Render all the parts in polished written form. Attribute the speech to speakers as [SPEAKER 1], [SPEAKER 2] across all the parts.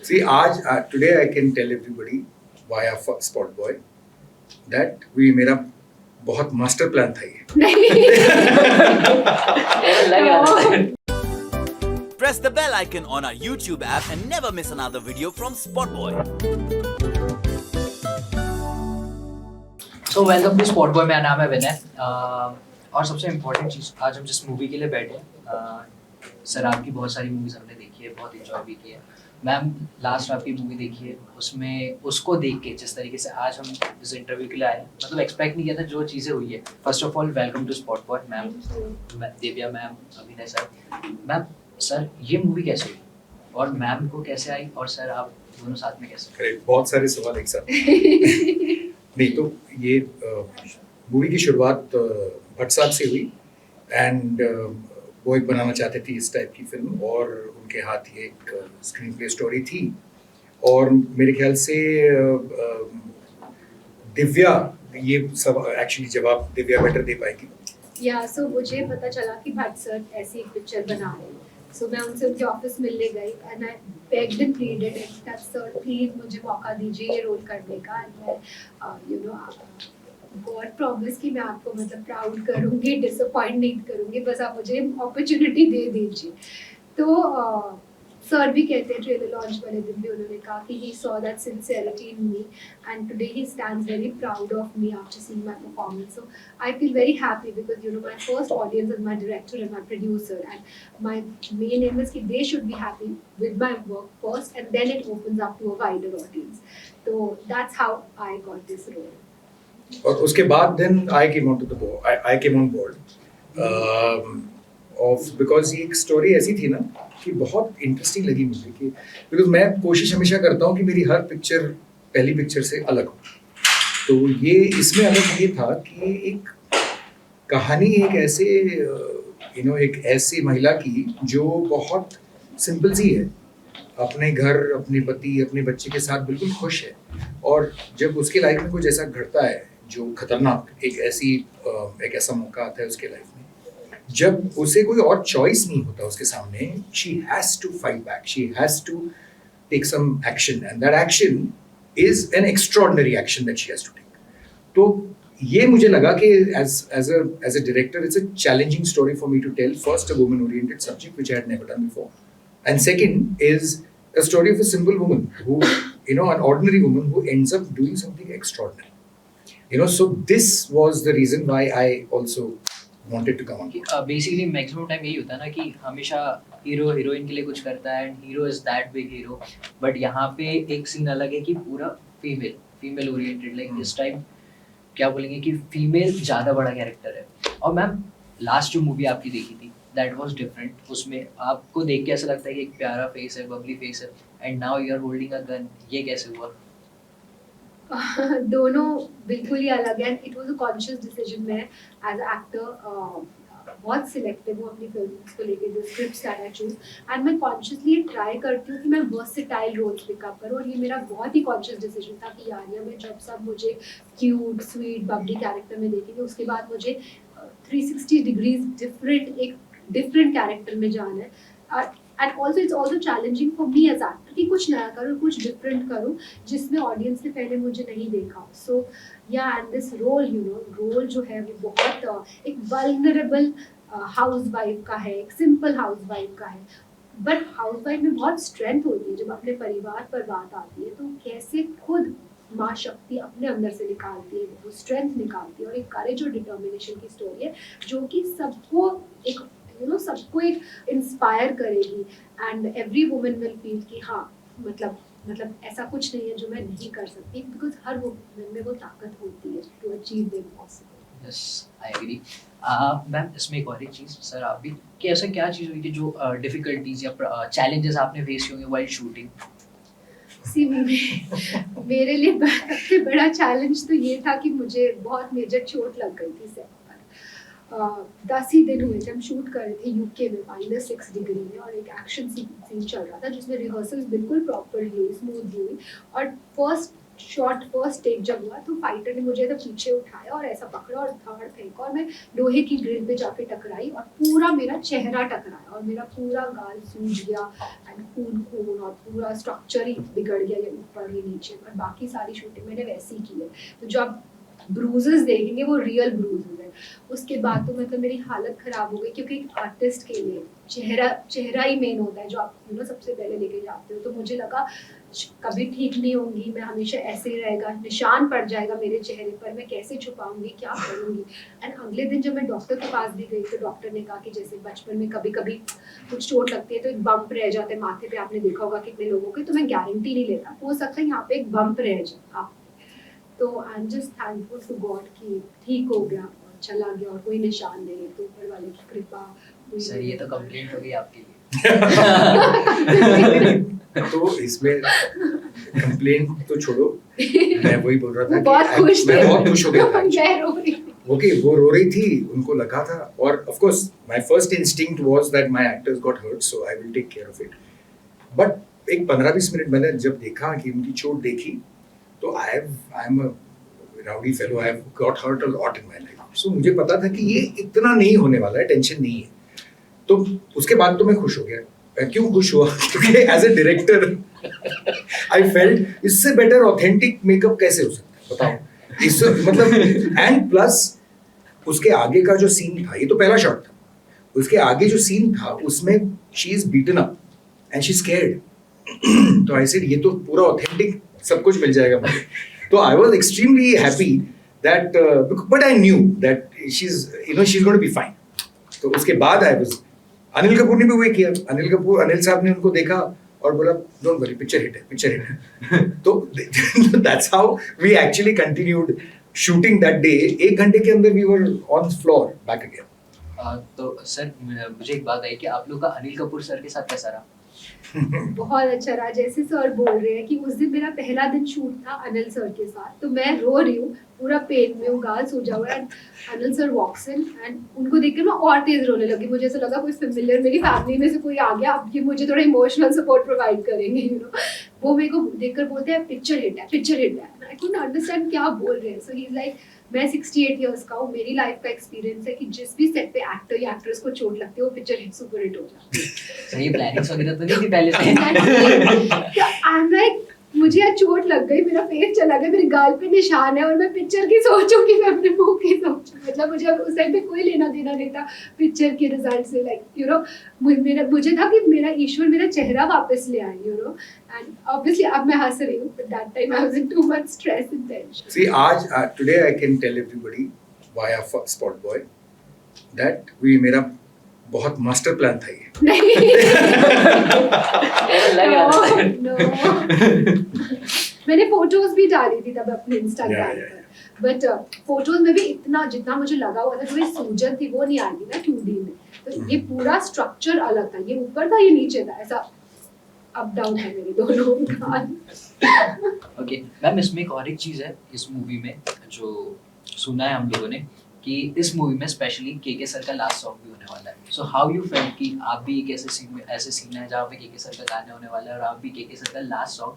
[SPEAKER 1] See, today I can tell everybody via Spot Boy that मेरा बहुत master plan था ये.
[SPEAKER 2] Press the bell icon on our YouTube app and never miss another video from Spotboy.
[SPEAKER 3] So welcome to Spotboy. मेरा नाम है विनय. और सबसे important चीज़, आज हम जिस मूवी के लिए बैठे हैं, सर आपकी बहुत सारी मूवीज़ हमने देखी है, बहुत इन्जॉय भी की है. मैम लास्ट आपकी मूवी देखी है, उसमें उसको देख के जिस तरीके से आज हम इस इंटरव्यू के लिए आए, मतलब एक्सपेक्ट नहीं किया था जो चीज़ें हुई है. First of all welcome to spot boy ma'am, Divya ma'am, Abhinay sir. Ma'am sir ये मूवी कैसे हुई और मैम को कैसे आई और सर आप दोनों साथ में कैसे?
[SPEAKER 1] करेक्ट, बहुत सारे सवाल एक साथ. नहीं तो ये मूवी की शुरुआत भट्ट साहब से हुई एंड वो एक बनाना चाहते थे इस टाइप की फिल्म और उनके हाथ ये एक स्क्रीन प्ले स्टोरी थी और मेरे ख्याल से दिव्या ये सब एक्चुअली जवाब दिव्या बेटर दे पाएगी.
[SPEAKER 4] या सो मुझे पता चला कि भट्ट सर ऐसी एक पिक्चर बना रहे हैं. सो मैं उनसे उनके ऑफिस मिलने गई and I begged and pleaded that sir please मुझे मौका दीजिए ये रोल करने का. एंड मैं गॉड प्रॉमिस कि मैं आपको मतलब प्राउड करूंगी, डिसअपॉइंट नहीं करूंगी, बस आप मुझे अपॉर्चुनिटी दे दीजिए. तो सर भी कहते हैं ट्रेलर लॉन्च वाले दिन भी उन्होंने कहा कि he saw that sincerity in me and today he stands very proud of me after seeing my performance. So I feel very happy because my first audience is my director and my producer and my main aim is that they should be happy with my work first and then it opens up to a wider audience. So that's how I got this role.
[SPEAKER 1] और उसके बाद then I came on board because ये एक story ऐसी थी ना कि बहुत इंटरेस्टिंग लगी मुझे कि बिकॉज मैं कोशिश हमेशा करता हूँ कि मेरी हर पिक्चर पहली पिक्चर से अलग हो. तो ये इसमें अलग ये था कि एक कहानी एक ऐसे एक ऐसी महिला की जो बहुत सिंपल सी है, अपने घर, अपने पति, अपने बच्चे के साथ बिल्कुल खुश है और जब उसके लाइफ में कुछ ऐसा घटता है जो खतरनाक, एक ऐसा मौका आता है उसके लाइफ में जब उसे कोई और चॉइस नहीं होता उसके सामने, she has to fight back, she has to take some action and that action is an extraordinary action that she has to take. तो ये मुझे लगा कि as a director it's a challenging story for me to tell. First, a woman oriented subject which I had never done before, and second is a story of a simple woman who an ordinary woman who ends up doing something extraordinary. So this was the reason why I also wanted to come on.
[SPEAKER 3] Basically maximum time यही होता है ना कि हमेशा hero heroine के लिए कुछ करता है and hero is that big hero, but यहाँ पे एक सीन अलग है कि पूरा female oriented, like this time क्या बोलेंगे कि फीमेल ज़्यादा बड़ा कैरेक्टर है. और मैम लास्ट जो मूवी आपकी देखी थी दैट वाज डिफरेंट. उसमें आपको देख के ऐसा लगता है कि एक प्यारा फेस है, बबली फेस है, and now you are holding a gun. ये कैसे हुआ?
[SPEAKER 4] दोनों बिल्कुल ही अलग है. It was a conscious decision. मैं एज अ एक्टर बहुत सिलेक्टिव हूँ अपनी फिल्म्स को लेके, जो scripts that I choose, and मैं कॉन्शियसली ट्राई करती हूँ कि मैं वर्सेटाइल रोल्स पिकअप करूँ. और ये मेरा बहुत ही कॉन्शियस डिसीजन था कि यार में जब सब मुझे क्यूट स्वीट बबली कैरेक्टर में देखेंगे, उसके बाद मुझे 360 डिग्रीज डिफरेंट कैरेक्टर में जाना है. And also it's also challenging for me as actor कि कुछ नया करूँ, कुछ डिफरेंट करूँ जिसमें ऑडियंस ने पहले मुझे नहीं देखा. सो या एंड दिस रोल जो है वो बहुत एक वल्नरेबल हाउस वाइफ का है, एक सिंपल हाउस वाइफ का है. बट हाउस वाइफ में बहुत स्ट्रेंथ होती है. जब अपने परिवार पर बात आती है तो कैसे खुद माँ शक्ति अपने अंदर से निकालती है, वो स्ट्रेंथ निकालती है. और एक करेज और डिटर्मिनेशन की स्टोरी है जो कि सबको एक इंस्पायर करेगी and every woman will feel कि हाँ मतलब ऐसा कुछ नहीं है जो मैं नहीं कर सकती, बिकॉज हर वुमन में वो ताकत होती है to achieve the impossible.
[SPEAKER 3] Yes I agree. Ma'am इसमें एक और एक चीज़ सर आप भी, कि ऐसा क्या चीज़ हुई थी जो डिफिकल्टीज या चैलेंजेस आपने फेस किए होंगे वाइल शूटिंग?
[SPEAKER 4] सी मेरे लिए सबसे बड़ा चैलेंज तो ये था कि मुझे बहुत मेजर चोट लग गई थी सेट पर. 10 ही दिन हुए थे, हम शूट कर रहे थे यूके में -6 डिग्री में, और एक एक्शन सीन चल रहा था जिसमें रिहर्सल्स बिल्कुल प्रॉपरली हुई, स्मूथली हुई, और फर्स्ट शॉट फर्स्ट टेक जब हुआ तो फाइटर ने मुझे तो पीछे उठाया और ऐसा पकड़ा और धाड़ फेंका और मैं लोहे की ग्रिल पे जाके टकराई और पूरा मेरा चेहरा टकराया और मेरा पूरा गाल सूज गया एंड खून खून और पूरा स्ट्रक्चर ही बिगड़ गया, ये ऊपर ये नीचे। और बाकी सारी शूटिंग मैंने वैसी की है, तो जो आप ब्रूजेस देखेंगे वो रियल ब्रूजेस है। उसके बाद तो मतलब मेरी हालत खराब हो गई, क्योंकि एक आर्टिस्ट के लिए चेहरा ही मेन होता है जो आप सबसे पहले लेके जाते हो। तो मुझे लगा कभी ठीक नहीं होंगी मैं, हमेशा ऐसे ही रहेगा, निशान पड़ जाएगा मेरे चेहरे पर, मैं कैसे छुपाऊंगी, क्या करूंगी। एंड अगले दिन जब मैं डॉक्टर के पास भी गई तो डॉक्टर ने कहा कि जैसे बचपन में कभी कभी कुछ चोट लगती है तो एक बम्प रह जाता है माथे पे, आपने देखा होगा कितने लोगों के, तो मैं गारंटी नहीं लेता, हो सकता है यहाँ पे एक बम्प रह जाए आप। तो I am just thankful to God कि ठीक हो गया और चला गया और कोई निशान नहीं, तो ऊपर वाले की कृपा हुई।
[SPEAKER 3] सर ये तो कंप्लेंट हो गई आपके लिए।
[SPEAKER 1] तो इसमें कंप्लेंट तो छोड़ो, मैं वही बोल रहा था
[SPEAKER 4] वो बहुत खुश
[SPEAKER 1] मैं
[SPEAKER 4] थे।
[SPEAKER 1] बहुत खुश हो गया था।
[SPEAKER 4] मैं रो रही थी।
[SPEAKER 1] ओके, वो रो रही थी, उनको लगा था, और of course my first instinct was that my actors got hurt, so I will take care of it. But एक 15-20 मिनट मैंने जब देखा कि उनकी चोट देखी, तो I am a rowdy fellow, I have got hurt a lot in my life, so मुझे पता था कि ये इतना नहीं होने वाला है, टेंशन नहीं है। तो उसके बाद तो मैं खुश हो गया। क्यों खुश हुआ? क्योंकि as a director I felt इससे बेटर ऑथेंटिक मेकअप कैसे हो सकता है, बताओ। इससे मतलब एंड प्लस उसके आगे का जो सीन था, ये तो पहला शॉट था, उसके आगे जो सीन था उसमें she is beaten up and she scared. तो आई सेड ये तो पूरा ऑथेंटिक सब कुछ मिल जाएगा मुझे। तो I was extremely happy that, but I knew that she is going to be fine. तो उसके बाद आई वाज, अनिल कपूर ने भी वही किया। अनिल साहब ने उनको देखा और बोला डोंट वरी, पिक्चर हिट है। तो that's how we actually continued shooting that day. 1 घंटे के अंदर we were on floor back again.
[SPEAKER 3] तो सर मुझे एक बात आई कि आप लोग का अनिल कपूर सर के साथ कैसा रहा?
[SPEAKER 4] बहुत अच्छा रहा। जैसे सर बोल रहे हैं कि उस दिन मेरा पहला दिन शूट था अनिल सर के साथ, तो मैं रो रही हूँ, पूरा पेन में हूँ, गाल सूजा हुआ है। Anil sir walks in and उनको देखकर मैं और तेज रोने लगी। मुझे ऐसा लगा कोई फेमिलियर मेरी फैमिली में से कोई आ गया, अब ये मुझे थोड़ा इमोशनल सपोर्ट प्रोवाइड करेंगे, वो मेरे को देखकर बोलते हैं पिक्चर हिट है। आई कुडंट अंडरस्टैंड क्या बोल रहे हैं। सो ही इज लाइक, मैं 68 इयर्स का हूँ, मेरी लाइफ का एक्सपीरियंस है कि जिस भी सेट पे एक्टर या एक्ट्रेस को चोट लगती है वो पिक्चर हिट, सुपर हिट हो जाती है।
[SPEAKER 3] सही प्लानिंग वगैरह तो नहीं थी पहले से?
[SPEAKER 4] आई एम लाइक, मुझे आज चोट लग गई, मेरा फेस चला गया, मेरे गाल पे निशान है और मैं पिक्चर की सोचूं कि मैं अपने मुंह की सोचूं। मतलब मुझे उस टाइम पे कोई लेना देना नहीं था पिक्चर के रिजल्ट से। लाइक मुझे था कि मेरा ईश्वर मेरा चेहरा वापस ले आए, एंड ऑब्वियसली अब मैं हंस रही हूँ, but that time I was in too much stress and tension.
[SPEAKER 1] See, आज today I can tell everybody via Spot Boy that मेरा बहुत मास्टर प्लान था ये।
[SPEAKER 4] नहीं
[SPEAKER 3] लग रहा था।
[SPEAKER 4] no. मैंने फोटोज भी डाली थी तब अपने इंस्टाग्राम
[SPEAKER 1] Yeah.
[SPEAKER 4] पर, बट फोटोज में भी इतना जितना मुझे लगा हुआ था, जो ये सूजन थी वो नहीं आई थी ना 2D में। तो ये पूरा स्ट्रक्चर अलग था, ये ऊपर था ये नीचे था, ऐसा अप डाउन है मेरे दोनों कान।
[SPEAKER 3] ओके मैम, इसमें एक और एक चीज़ है इस मूवी में जो सुना है हम लोगों ने कि इस मूवी में स्पेशली केके सर का लास्ट सॉन्ग भी होने वाला है। सो हाउ यू फेल्ट कि आप भी एक ऐसे सीन है जहाँ पे केके सर का गाने होने वाला है और आप भी केके सर का लास्ट सॉन्ग,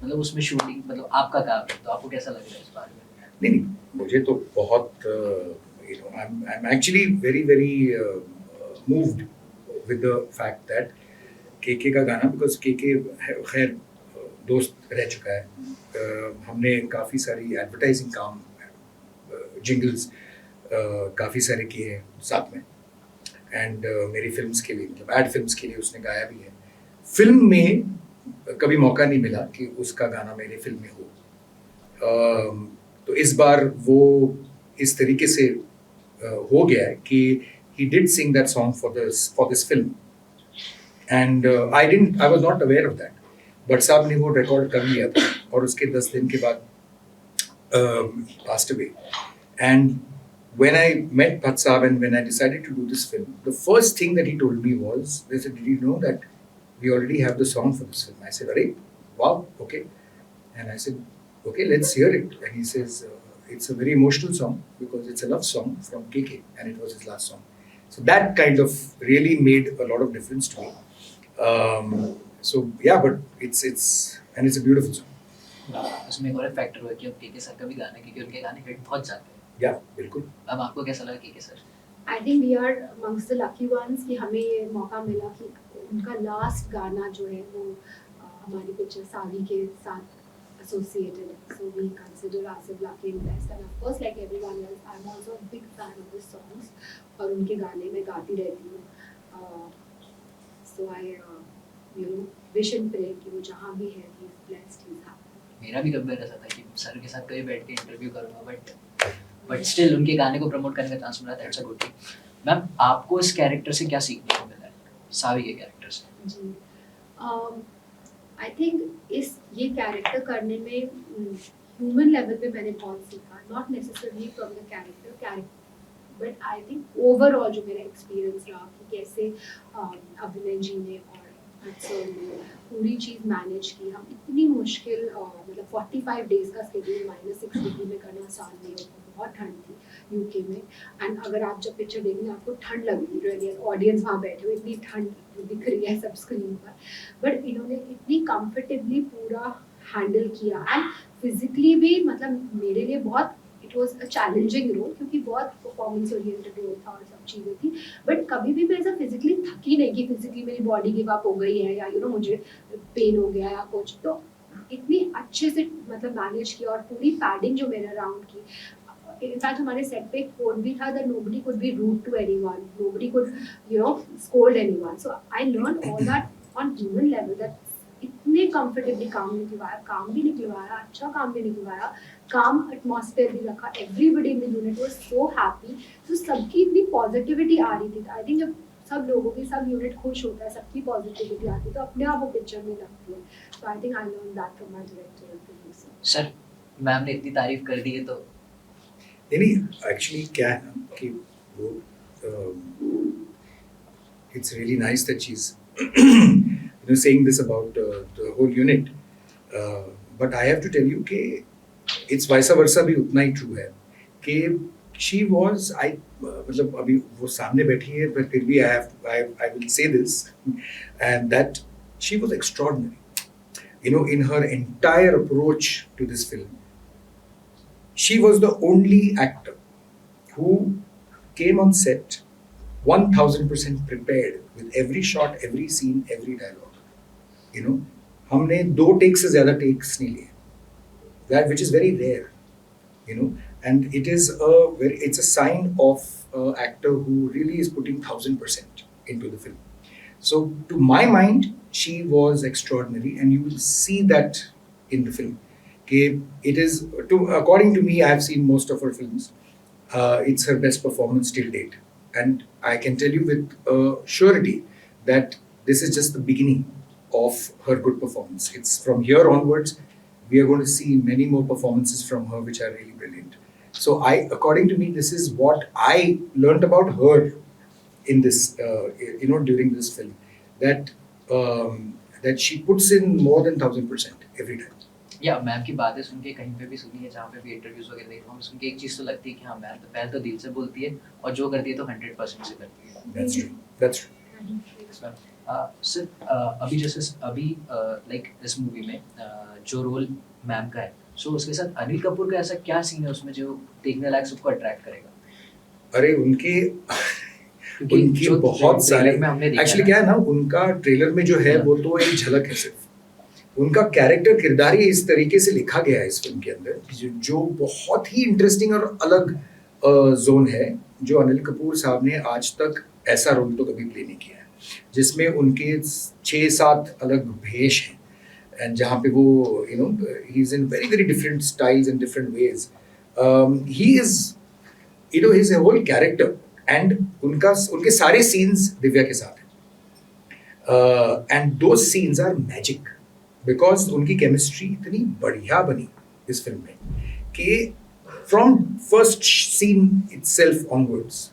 [SPEAKER 3] मतलब उसमें शूटिंग, मतलब आपका काम है, तो आपको कैसा लग रहा है इस बारे में?
[SPEAKER 1] नहीं, मुझे तो बहुत I am actually very very moved with the fact that KK का गाना, बिकॉज केके खैर दोस्त रह चुका है। हमने काफ़ी सारी एडवर्टाइजिंग काम, जिंगल्स काफ़ी सारे किए हैं साथ में, एंड मेरी फिल्म्स के लिए, मतलब एड फिल्म्स के लिए उसने गाया भी है। फिल्म में कभी मौका नहीं मिला कि उसका गाना मेरी फिल्म में हो, तो इस बार वो इस तरीके से हो गया है कि he did sing that song for this film, and I was not aware of that, but साहब ने वो रिकॉर्ड कर लिया था और उसके 10 दिन के बाद passed away. And when I met Bhatt Saab and when I decided to do this film, the first thing that he told me was, they said, did you know that we already have the song for this film? I said, Arey, wow, okay. And I said, okay, let's hear it. And he says, it's a very emotional song because it's a love song from KK and it was his last song. So that kind of really made a lot of difference to me. So yeah, but it's a beautiful song.
[SPEAKER 3] उसमें एक और factor हुआ कि अब KK sir का भी गाना, क्योंकि उनके गाने हिट बहुत जाते हैं।
[SPEAKER 1] या बिल्कुल।
[SPEAKER 3] अब आपको कैसा लगा KK sir?
[SPEAKER 4] I think we are amongst the lucky ones कि हमें ये मौका मिला कि उनका लास्ट गाना जो है वो हमारी पिक्चर सावी के साथ एसोसिएटेड है, so we consider ourselves lucky and blessed, and of course like everyone else I'm also a big fan of his songs और उनके गाने मैं गाती रहती हूँ, so I wish and pray कि वो जहाँ भी है he is blessed, he is happy।
[SPEAKER 3] मेरा भी कभी ऐसा था कि सर के साथ कभी बैठ के इंटरव्यू करूँगा, बट स्टिल उनके गाने को प्रमोट करने का चांस मिला, that's a good thing. Ma'am आपको इस कैरेक्टर से क्या सीखने को मिला है, सावी के कैरेक्टर से? जी
[SPEAKER 4] आई थिंक ये कैरेक्टर करने में ह्यूमन लेवल पे मैंने बहुत सीखा, not necessarily from the character, but I think overall जो मेरा एक्सपीरियंस रहा कि कैसे अभिनय जी ने और सर ने पूरी चीज़ मैनेज की। हम इतनी मुश्किल मतलब 45 डेज़ का स्केड्यूल -6 डिग्री में करना आसान नहीं होता, बहुत ठंड थी यूके में, एंड अगर आप जब पिक्चर देखेंगे आपको ठंड लगेगी, रियली ऑडियंस वहाँ बैठे हुए इतनी ठंड दिख रही है सब स्क्रीन पर, बट इन्होंने इतनी कंफर्टेबली पूरा हैंडल किया, एंड फिजिकली भी मतलब मेरे लिए बहुत it was a challenging role, क्योंकि बहुत परफॉर्मेंस ओरिएंटेड रोल था और सब चीज़ें थी, बट कभी भी मैं ऐसा फिजिकली थकी नहीं कि फिजिकली मेरी बॉडी गिव अप हो गई है या मुझे पेन हो गया या कुछ, तो इतनी अच्छे से मतलब मैनेज किया, और पूरी पैडिंग जो मेरे अराउंड की, इनफैक्ट हमारे सेट पे एक कोड भी था that nobody could be rude to anyone, nobody could scold anyone, so I learn all that on human level, that इतने कंफर्टेबली काम भी निकलवाया, अच्छा काम भी निकलवाया, काम एटमॉस्फेयर भी रखा, everybody in the unit was so happy, तो सबकी इतनी पॉजिटिविटी आ रही थी। आई थिंक जब सब लोगों की सब यूनिट खुश होता है, सबकी पॉजिटिविटी आती है, तो अपने आप वो पिक्चर में लगती है। So I think I learn that from my director and producer.
[SPEAKER 3] Sir ma'am ने इतनी तारीफ कर दी है तो
[SPEAKER 1] नहीं एक्चुअली क्या है ना कि वो it's really nice that she is saying this about the whole unit, but I have to tell you कि it's vice versa भी उतना ही true है कि she was मतलब अभी वो सामने बैठी है, पर फिर भी I will say this, and that she was extraordinary, in her entire approach to this film. She was the only actor who came on set 1000% prepared with every shot, every scene, every dialogue. हमने 2 take से ज़्यादा takes नहीं लिए, that which is very rare, and it's a sign of an actor who really is putting 1000% into the film. So to my mind, she was extraordinary, and you will see that in the film. It is, according to me, I have seen most of her films. It's her best performance till date, and I can tell you with surety that this is just the beginning of her good performance. It's from here onwards, we are going to see many more performances from her which are really brilliant. So according to me, this is what I learned about her in this, during this film, that she puts in more than 1000% every time.
[SPEAKER 3] या ma'am की बातें सुन के कहीं पे भी सुनी है, जहाँ पे भी इंटरव्यूज वगैरह देखा हूँ, सुन के एक चीज़ तो लगती है कि हाँ मैम तो पहले तो दिल से बोलती है और जो करती है तो 100% से करती है।
[SPEAKER 1] That's true. That's true.
[SPEAKER 3] Sir अभी जैसे लाइक इस मूवी में जो रोल मैम का है, सो उसके साथ अनिल कपूर का ऐसा क्या सीन है उसमें जो देखने लायक सबको अट्रैक्ट करेगा?
[SPEAKER 1] अरे उनकी बहुत सारे, एक्चुअली क्या है ना, उनका ट्रेलर में जो है वो तो एक झलक है सिर्फ, उनका कैरेक्टर किरदार ही इस तरीके से लिखा गया है इस फिल्म के अंदर, जो बहुत ही इंटरेस्टिंग और अलग जोन है, जो अनिल कपूर साहब ने आज तक ऐसा रोल तो कभी प्ले नहीं किया है, जिसमें उनके 6-7 अलग भेष हैं, एंड जहाँ पे वो he is in very very different styles and different ways, he is his whole character, and उनके सारे सीन्स दिव्या के साथ हैं, एंड दो सीन्स आर मैजिक, बिकॉज उनकी केमिस्ट्री इतनी बढ़िया बनी इस फिल्म में कि from first scene itself onwards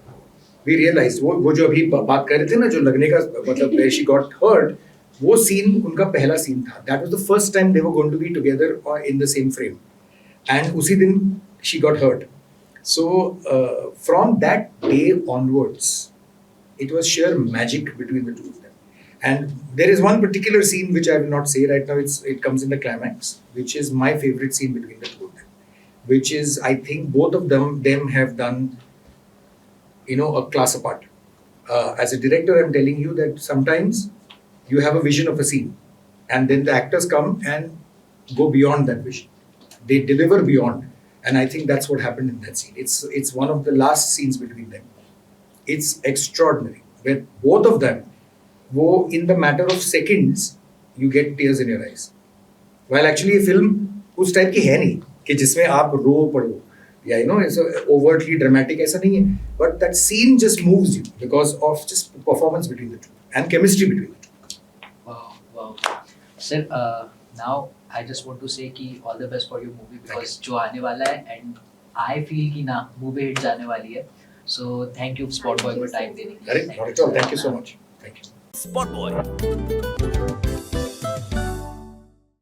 [SPEAKER 1] we realise, वो जो अभी बात कर रहे थे ना, जो लगने का मतलब where she got hurt, वो सीन उनका पहला सीन था, that was the first time they were going to be together or in the same frame, and उसी दिन she got hurt. So from that day onwards, it was sheer magic between the two of them. And there is one particular scene which I will not say right now. It comes in the climax, which is my favorite scene between the two of them. Which is, I think both of them have done, a class apart. As a director, I'm telling you that sometimes you have a vision of a scene, and then the actors come and go beyond that vision. They deliver beyond, and I think that's what happened in that scene. It's one of the last scenes between them. It's extraordinary. Where both of them, वो in the matter of seconds, you get tears in your eyes. While actually ये film उस type की है नहीं कि जिसमें आप रो पड़ो या it's overtly dramatic, ऐसा नहीं है. But that scene just moves you because of just performance between the two and chemistry between the two.
[SPEAKER 3] Wow. Sir, now I just want to say कि all the best for your movie because जो आने वाला है and I feel कि ना movie hit जाने वाली है. So thank you Spot Boy
[SPEAKER 4] Thank
[SPEAKER 3] for
[SPEAKER 4] you,
[SPEAKER 3] time
[SPEAKER 4] sir.
[SPEAKER 3] देने के लिए.
[SPEAKER 1] Not at all. Thank you so much. Thank you.
[SPEAKER 2] Spot Boy.